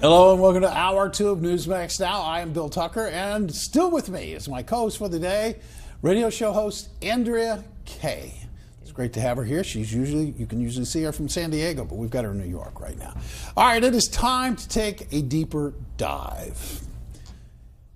Hello and welcome to Hour 2 of Newsmax Now. I am Bill Tucker, and still with me is my co-host for the day, radio show host Andrea Kaye. It's great to have her here. You can usually see her from San Diego, but we've got her in New York right now. All right, it is time to take a deeper dive.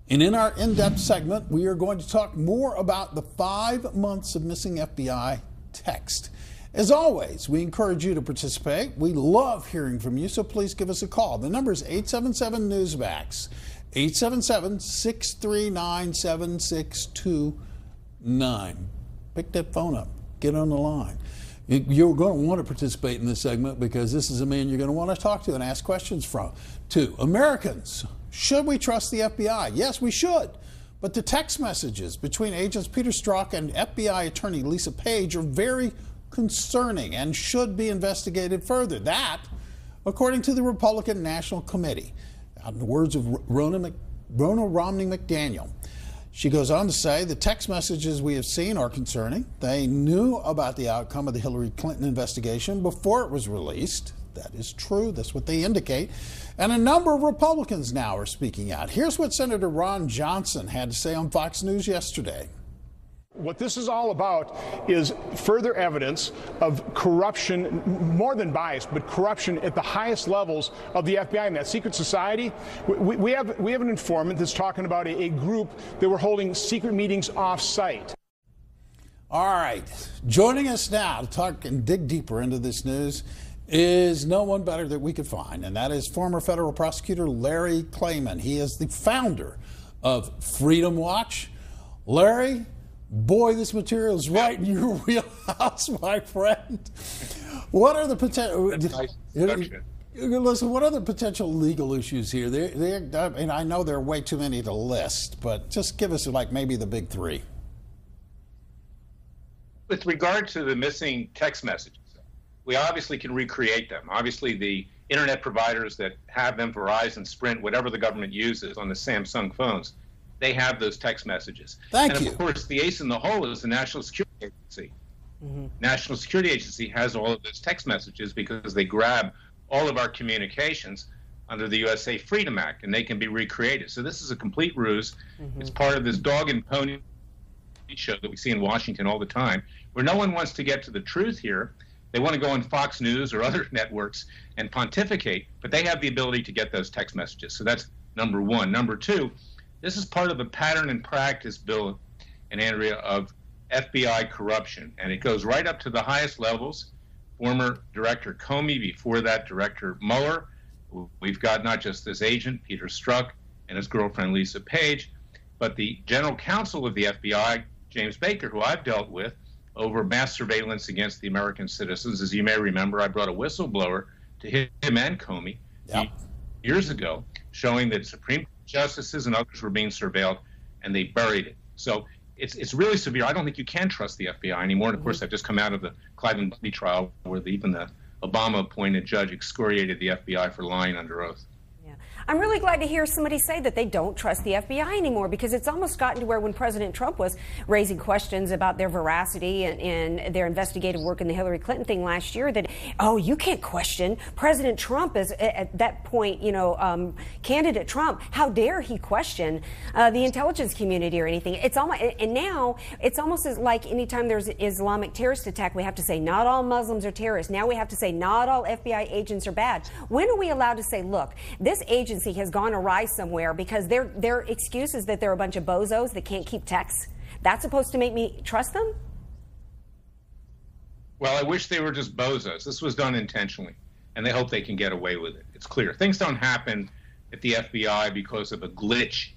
And in our in-depth segment, we are going to talk more about the 5 months of missing FBI text. As always, we encourage you to participate. We love hearing from you, so please give us a call. The number is 877-NEWSMAX, 877-639-7629. Pick that phone up. Get on the line. You're going to want to participate in this segment because this is a man you're going to want to talk to and ask questions to. Americans, should we trust the FBI? Yes, we should. But the text messages between agents Peter Strzok and FBI attorney Lisa Page are very concerning and should be investigated further. That, according to the Republican National Committee, in the words of Rona Romney McDaniel. She goes on to say the text messages we have seen are concerning. They knew about the outcome of the Hillary Clinton investigation before it was released. That is true. That's what they indicate. And a number of Republicans now are speaking out. Here's what Senator Ron Johnson had to say on Fox News yesterday. What this is all about is further evidence of corruption, more than bias, but corruption at the highest levels of the FBI and that secret society. We have an informant that's talking about a group that were holding secret meetings off-site. All right. Joining us now to talk and dig deeper into this news is no one better that we could find, and that is former federal prosecutor Larry Klayman. He is the founder of Freedom Watch. Larry, boy, this material is right in your wheelhouse, my friend. What are the potential? Listen, what are the potential legal issues here? And I know there are way too many to list, but just give us like maybe the big three. With regard to the missing text messages, we obviously can recreate them. Obviously, the internet providers that have them, Verizon, Sprint, whatever the government uses on the Samsung phones, they have those text messages. Thank you. And of course, the ace in the hole is the National Security Agency. National Security Agency has all of those text messages because they grab all of our communications under the USA Freedom Act, and they can be recreated. So this is a complete ruse. It's part of this dog and pony show that we see in Washington all the time, where no one wants to get to the truth here. They want to go on Fox News or other networks and pontificate, but they have the ability to get those text messages. So that's number one. Number two, this is part of a pattern and practice, Bill and Andrea, of FBI corruption, and it goes right up to the highest levels. Former Director Comey, before that Director Mueller. We've got not just this agent, Peter Strzok, and his girlfriend, Lisa Page, but the General Counsel of the FBI, James Baker, who I've dealt with over mass surveillance against the American citizens. As you may remember, I brought a whistleblower to him and Comey years ago, showing that Supreme Court justices and others were being surveilled, and they buried it. So it's really severe. I don't think you can trust the FBI anymore. And of course, I've just come out of the Klayman Bundy trial, where even the Obama-appointed judge excoriated the FBI for lying under oath. I'm really glad to hear somebody say that they don't trust the FBI anymore, because it's almost gotten to where when President Trump was raising questions about their veracity and their investigative work in the Hillary Clinton thing last year, that, oh, you can't question President Trump as at that point, candidate Trump. How dare he question the intelligence community or anything? It's almost, and now it's almost as like anytime there's an Islamic terrorist attack, we have to say not all Muslims are terrorists. Now we have to say not all FBI agents are bad. When are we allowed to say, look, this agency has gone awry somewhere, because their excuse is that they're a bunch of bozos that can't keep texts? That's supposed to make me trust them? Well, I wish they were just bozos. This was done intentionally, and they hope they can get away with it. It's clear. Things don't happen at the FBI because of a glitch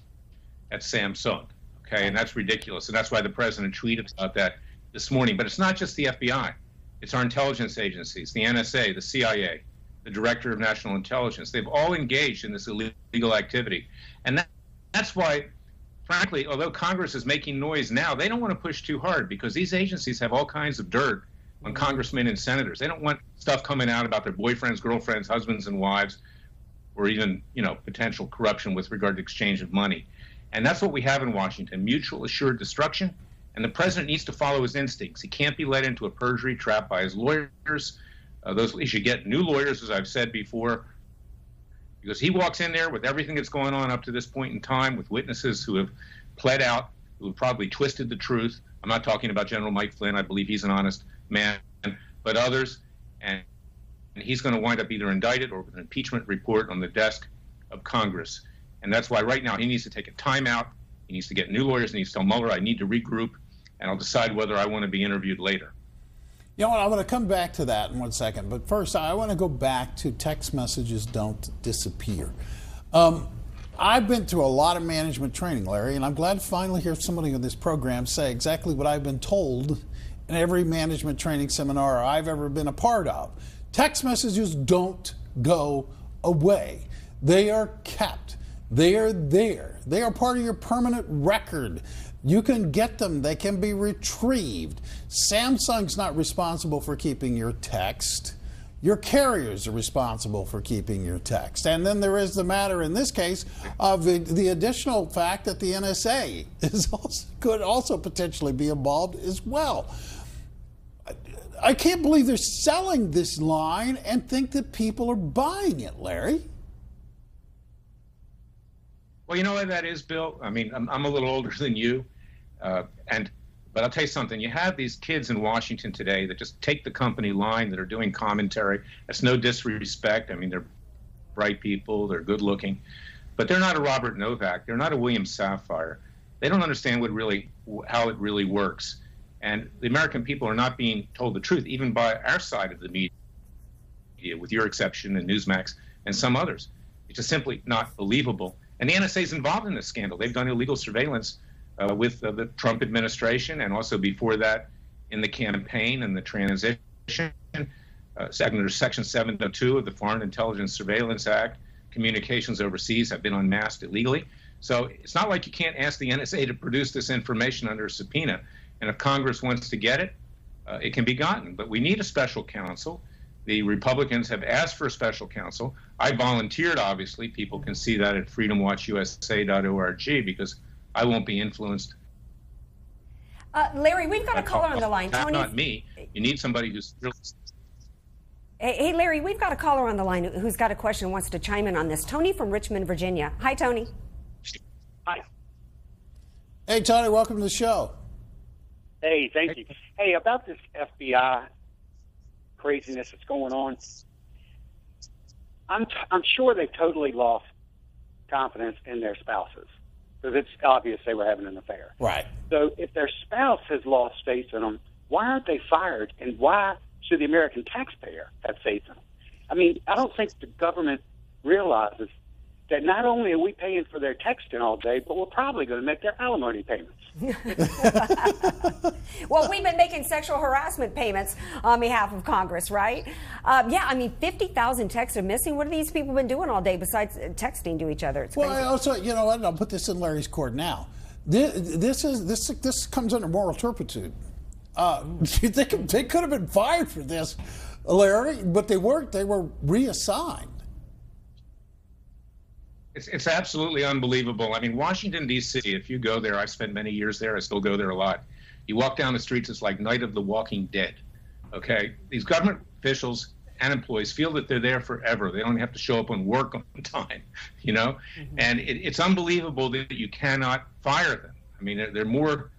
at Samsung, okay? And that's ridiculous, and that's why the president tweeted about that this morning. But it's not just the FBI. It's our intelligence agencies, the NSA, the CIA, the Director of National Intelligence. They've all engaged in this illegal activity. And that's why, frankly, although Congress is making noise now, they don't want to push too hard, because these agencies have all kinds of dirt on congressmen and senators. They don't want stuff coming out about their boyfriends, girlfriends, husbands, and wives, or even, potential corruption with regard to exchange of money. And that's what we have in Washington, mutual assured destruction. And the president needs to follow his instincts. He can't be led into a perjury trap by his lawyers. You should get new lawyers, as I've said before. because he walks in there with everything that's going on up to this point in time, with witnesses who have pled out, who have probably twisted the truth. I'm not talking about General Mike Flynn. I believe he's an honest man, but others. And he's going to wind up either indicted or with an impeachment report on the desk of Congress. And that's why right now he needs to take a timeout. He needs to get new lawyers. He needs to tell Mueller, I need to regroup, and I'll decide whether I want to be interviewed later. You know what, I'm going to come back to that in 1 second. But first, I want to go back to text messages don't disappear. I've been through a lot of management training, Larry, and I'm glad to finally hear somebody on this program say exactly what I've been told in every management training seminar I've ever been a part of. Text messages don't go away. They are kept. They are there. They are part of your permanent record. You can get them. They can be retrieved. Samsung's not responsible for keeping your text. Your carriers are responsible for keeping your text. And then there is the matter in this case of the additional fact that the NSA could also potentially be involved as well. I can't believe they're selling this line and think that people are buying it, Larry. Well, you know what that is, Bill? I mean, I'm a little older than you. But I'll tell you something. You have these kids in Washington today that just take the company line, that are doing commentary. That's no disrespect. I mean, they're bright people. They're good looking. But they're not a Robert Novak. They're not a William Sapphire. They don't understand how it really works. And the American people are not being told the truth, even by our side of the media, with your exception and Newsmax and some others. It's just simply not believable. And the NSA is involved in this scandal. They've done illegal surveillance with the Trump administration, and also before that in the campaign and the transition. Under Section 702 of the Foreign Intelligence Surveillance Act, communications overseas have been unmasked illegally. So it's not like you can't ask the NSA to produce this information under a subpoena. And if Congress wants to get it, it can be gotten. But we need a special counsel. The Republicans have asked for a special counsel. I volunteered, obviously. People can see that at freedomwatchusa.org, because I won't be influenced. Larry, we've got a caller on the line. That's Tony, not me. You need somebody who's really... Hey, Larry, we've got a caller on the line who's got a question and wants to chime in on this. Tony from Richmond, Virginia. Hi, Tony. Hi. Hey, Tony, welcome to the show. Hey, thank you. Hey, about this FBI craziness that's going on, I'm sure they've totally lost confidence in their spouses, because it's obvious they were having an affair. Right. So if their spouse has lost faith in them, why aren't they fired, and why should the American taxpayer have faith in them? I mean, I don't think the government realizes that not only are we paying for their texting all day, but we're probably going to make their alimony payments. Well, we've been making sexual harassment payments on behalf of Congress, right? Yeah, I mean, 50,000 texts are missing. What have these people been doing all day besides texting to each other? It's crazy. Well, also, you know what? I'll put this in Larry's court now. This comes under moral turpitude. They could have been fired for this, Larry, but they weren't. They were reassigned. It's absolutely unbelievable. I mean, Washington, D.C., if you go there, I've spent many years there. I still go there a lot. You walk down the streets, it's like Night of the Walking Dead, okay? These government officials and employees feel that they're there forever. They don't have to show up on work on time, you know? Mm-hmm. And it's unbelievable that you cannot fire them. I mean, they're more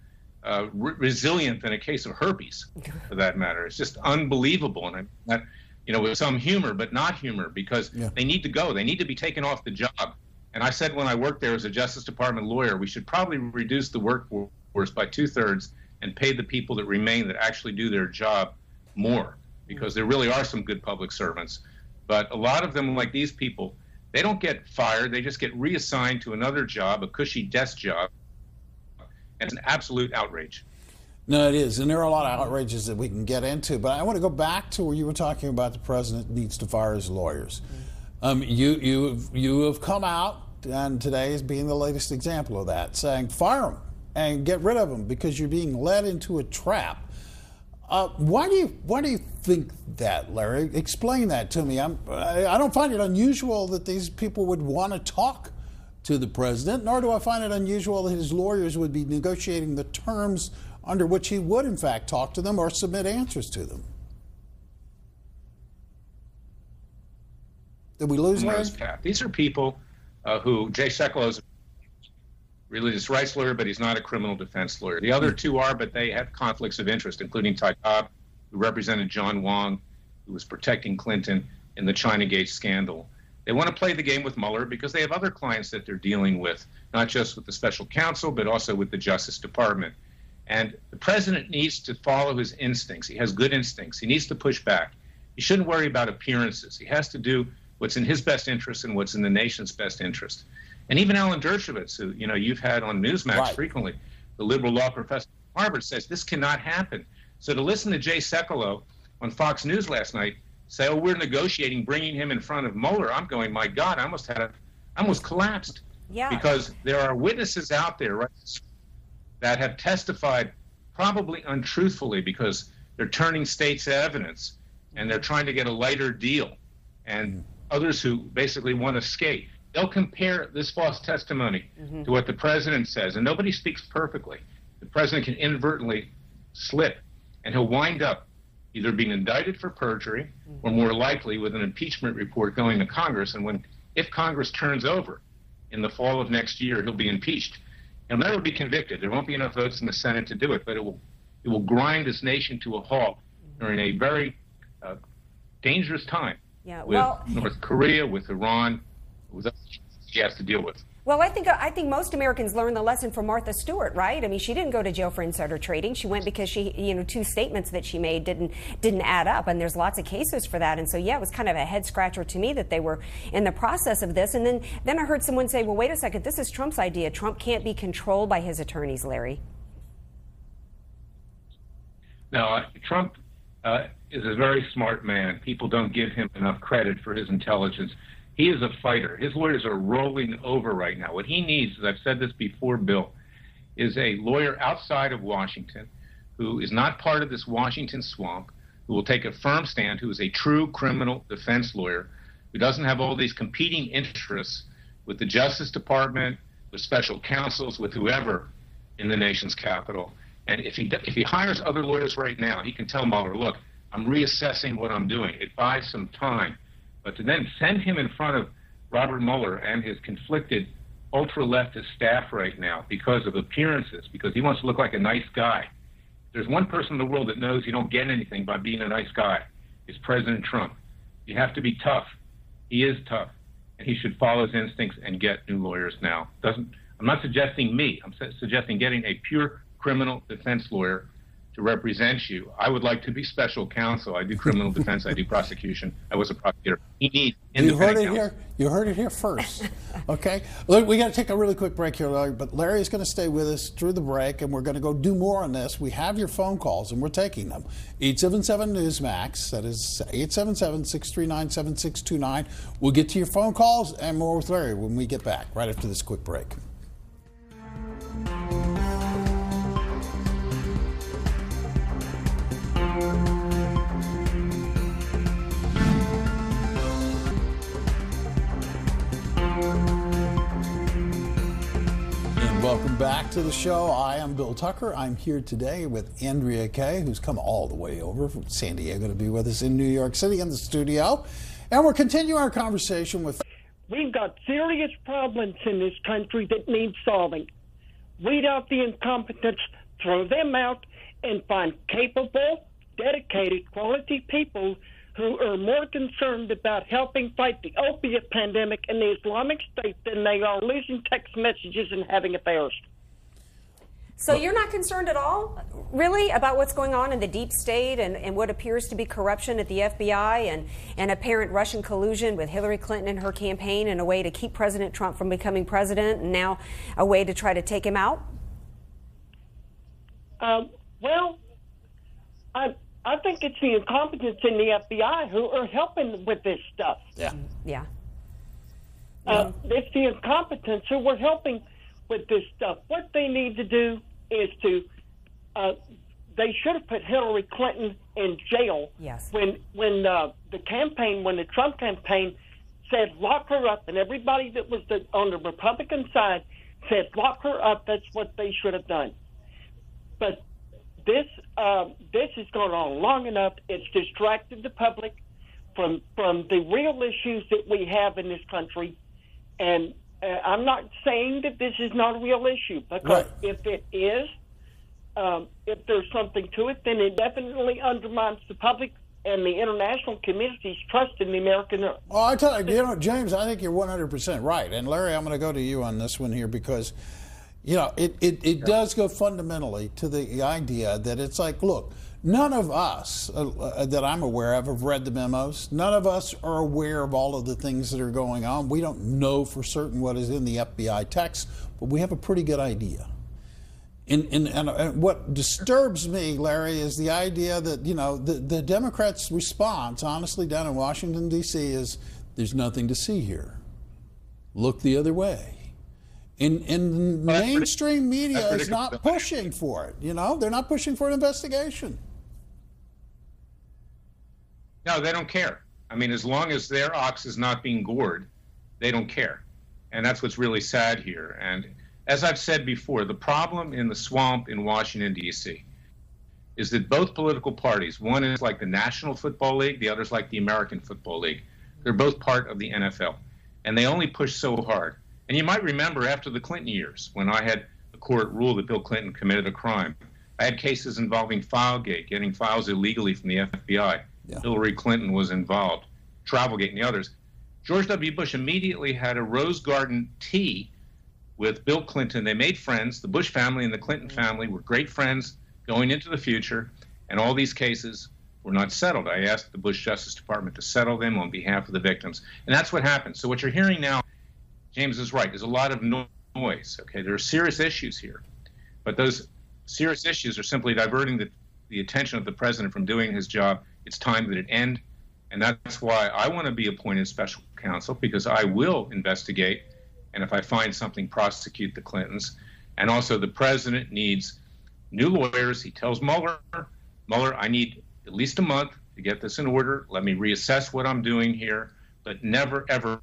resilient than a case of herpes, for that matter. It's just unbelievable. And that, you know, with some humor, but not humor, because they need to go. They need to be taken off the job. And I said when I worked there as a Justice Department lawyer, we should probably reduce the workforce by 2/3 and pay the people that remain that actually do their job more, because there really are some good public servants. But a lot of them, like these people, they don't get fired. They just get reassigned to another job, a cushy desk job. And it's an absolute outrage. No, it is. And there are a lot of outrages that we can get into. But I want to go back to where you were talking about the president needs to fire his lawyers. You have come out, and today is being the latest example of that, saying fire them and get rid of them because you're being led into a trap. Why do you think that, Larry? Explain that to me. I don't find it unusual that these people would want to talk to the president, nor do I find it unusual that his lawyers would be negotiating the terms under which he would, in fact, talk to them or submit answers to them. Did we lose Larry? path. These are people who Jay Sekulow is a religious rights lawyer, but he's not a criminal defense lawyer. The other two are, but they have conflicts of interest, including Ty Cobb, who represented John Wong, who was protecting Clinton in the Chinagate scandal. They want to play the game with Mueller because they have other clients that they're dealing with, not just with the special counsel, but also with the Justice Department. And the president needs to follow his instincts. He has good instincts. He needs to push back. He shouldn't worry about appearances. He has to do what's in his best interest and what's in the nation's best interest. And even Alan Dershowitz, who you've had on Newsmax frequently, the liberal law professor at Harvard, says this cannot happen. So to listen to Jay Sekulow on Fox News last night say, oh, we're negotiating bringing him in front of Mueller, I'm going, my God, I almost collapsed. Yeah. Because there are witnesses out there, right, that have testified probably untruthfully because they're turning state's evidence and they're trying to get a lighter deal. And others who basically want to skate. They'll compare this false testimony to what the president says, and nobody speaks perfectly. The president can inadvertently slip, and he'll wind up either being indicted for perjury or more likely with an impeachment report going to Congress. And if Congress turns over in the fall of next year, he'll be impeached. He'll never be convicted. There won't be enough votes in the Senate to do it, but it will grind this nation to a halt during a very dangerous time. Yeah, with North Korea, with Iran, with other he has to deal with. Well, I think most Americans learned the lesson from Martha Stewart, right? I mean, she didn't go to jail for insider trading. She went because two statements that she made didn't add up, and there's lots of cases for that. And so, yeah, it was kind of a head scratcher to me that they were in the process of this. And then I heard someone say, well, wait a second, this is Trump's idea. Trump can't be controlled by his attorneys, Larry. No, Trump is a very smart man. People don't give him enough credit for his intelligence. He is a fighter. His lawyers are rolling over right now. What he needs, as I've said this before, Bill, is a lawyer outside of Washington who is not part of this Washington swamp, who will take a firm stand, who is a true criminal defense lawyer, who doesn't have all these competing interests with the Justice Department, with special counsels, with whoever in the nation's capital. And if he hires other lawyers right now, he can tell Mueller, look, I'm reassessing what I'm doing. It buys some time. But to then send him in front of Robert Mueller and his conflicted ultra-leftist staff right now because of appearances, because he wants to look like a nice guy. There's one person in the world that knows you don't get anything by being a nice guy. It's President Trump. You have to be tough. He is tough. And he should follow his instincts and get new lawyers now. I'm not suggesting me. I'm suggesting getting a pure criminal defense lawyer to represent you. I would like to be special counsel. I do criminal defense. I do prosecution. I was a prosecutor. He needs independent counsel. You heard it here first. Okay? Look, we got to take a really quick break here, Larry, but Larry is going to stay with us through the break, and we're going to go do more on this. We have your phone calls, and we're taking them. 877-NEWSMAX. That is 877-639-7629. We'll get to your phone calls and more with Larry when we get back, right after this quick break. Welcome back to the show. I am Bill Tucker. I'm here today with Andrea Kaye, who's come all the way over from San Diego to be with us in New York City in the studio. And we're continuing our conversation with... We've got serious problems in this country that need solving. Weed out the incompetents, throw them out, and find capable, dedicated, quality people who are more concerned about helping fight the opiate pandemic and the Islamic State than they are losing text messages and having affairs. So you're not concerned at all, really, about what's going on in the deep state and what appears to be corruption at the FBI and apparent Russian collusion with Hillary Clinton and her campaign in a way to keep President Trump from becoming president and now a way to try to take him out? I think it's the incompetence in the FBI who are helping with this stuff. Yeah. It's the incompetence who are helping with this stuff. What they need to do is they should have put Hillary Clinton in jail. Yes. When the Trump campaign said lock her up, and everybody that was on the Republican side said lock her up. That's what they should have done. But this has gone on long enough. It's distracted the public from the real issues that we have in this country. And I'm not saying that this is not a real issue, because if it is, if there's something to it, then it definitely undermines the public and the international community's trust in the American. Well, I tell you, James, I think you're 100% right. And Larry, I'm going to go to you on this one here, because, it does go fundamentally to the idea that it's like, look, none of us that I'm aware of have read the memos. None of us are aware of all of the things that are going on. We don't know for certain what is in the FBI text, but we have a pretty good idea. And what disturbs me, Larry, is the idea that, the Democrats' response, honestly, down in Washington, D.C., is there's nothing to see here. Look the other way. And mainstream media is not pushing for it. They're not pushing for an investigation. No, they don't care. I mean, as long as their ox is not being gored, they don't care. And that's what's really sad here. And as I've said before, the problem in the swamp in Washington, D.C., is that both political parties, one is like the National Football League, the other is like the American Football League. They're both part of the NFL. And they only push so hard. And you might remember after the Clinton years, when I had a court rule that Bill Clinton committed a crime, I had cases involving Filegate, getting files illegally from the FBI. Yeah. Hillary Clinton was involved, Travelgate and the others. George W. Bush immediately had a Rose Garden tea with Bill Clinton. They made friends. The Bush family and the Clinton family were great friends going into the future, and all these cases were not settled. I asked the Bush Justice Department to settle them on behalf of the victims, and that's what happened. So what you're hearing now, James is right, there's a lot of noise. Okay, there are serious issues here, but those serious issues are simply diverting the attention of the president from doing his job. It's time that it end, and that's why I want to be appointed special counsel, because I will investigate, and if I find something, prosecute the Clintons. And also the president needs new lawyers. He tells Mueller, I need at least a month to get this in order. Let me reassess what I'm doing here, but never, ever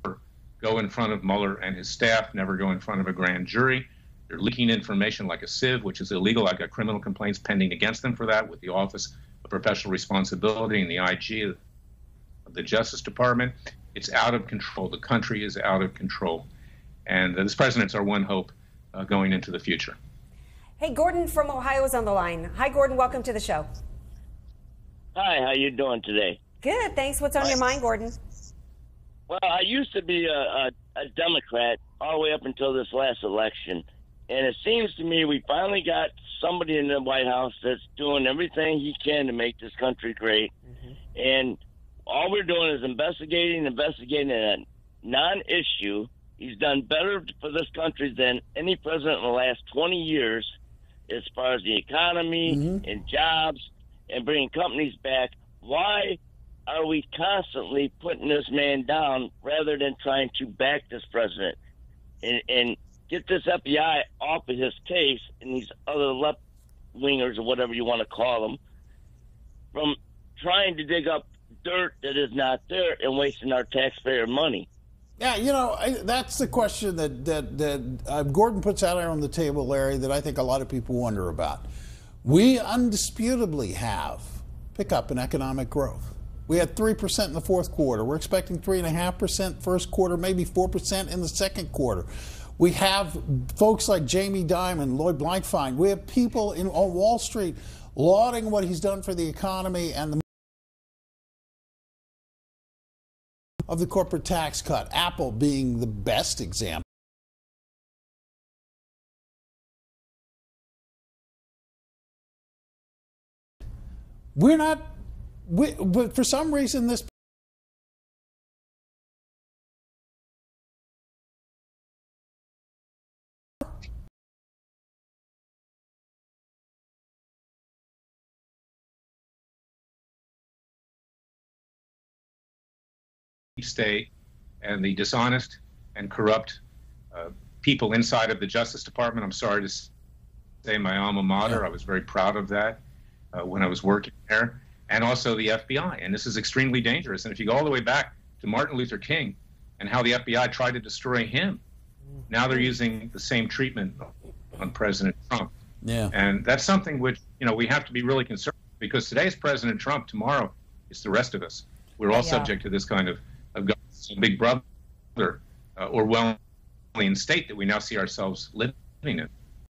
go in front of Mueller and his staff, never go in front of a grand jury. They're leaking information like a sieve, which is illegal. I've got criminal complaints pending against them for that with the Office of Professional Responsibility and the IG of the Justice Department. It's out of control. The country is out of control. And this president's our one hope going into the future. Hey, Gordon from Ohio is on the line. Hi, Gordon. Welcome to the show. Hi, how you doing today? Good, thanks. What's on your mind, Gordon? Well, I used to be a Democrat all the way up until this last election. And it seems to me we finally got somebody in the White House that's doing everything he can to make this country great. Mm-hmm. And all we're doing is investigating a non-issue. He's done better for this country than any president in the last 20 years as far as the economy and jobs and bringing companies back. Why are we constantly putting this man down rather than trying to back this president and get this FBI off of his case and these other left-wingers or whatever you want to call them from trying to dig up dirt that is not there and wasting our taxpayer money? Yeah, that's the question that Gordon puts out there on the table, Larry, that I think a lot of people wonder about. We undisputably have pickup in economic growth. We had 3% in the fourth quarter. We're expecting 3.5% first quarter, maybe 4% in the second quarter. We have folks like Jamie Dimon, Lloyd Blankfein. We have people on Wall Street lauding what he's done for the economy and the of the corporate tax cut, Apple being the best example. But for some reason this state and the dishonest and corrupt people inside of the Justice Department. I'm sorry to say my alma mater. Yeah. I was very proud of that when I was working there. And also the FBI. And this is extremely dangerous. And if you go all the way back to Martin Luther King and how the FBI tried to destroy him, now they're using the same treatment on President Trump. Yeah. And that's something which, we have to be really concerned, because today is President Trump, tomorrow it's the rest of us. We're all subject to this kind of big brother Orwellian state that we now see ourselves living in.